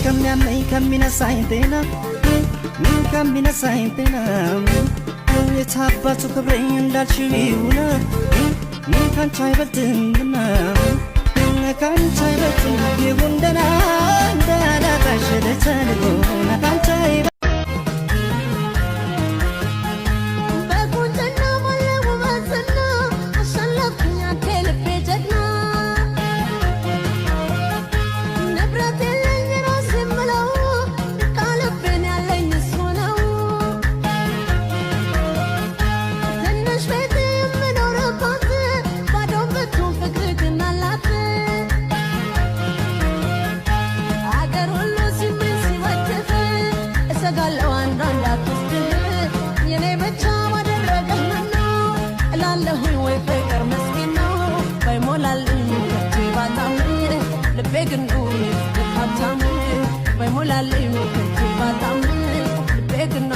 ከሚያመኝ ከሚነሳኝ ጤና ከሚነሳኝ ጤና የታባቱ ክብሬ እንዳልሽው ይሁን ካንቺ አይበልጥምና ካንቺ አይበልጥም ይሁን ደህና እንዳላጣሽ ልተልጎ ካንቺ Begging you, the top time, by Molali, begging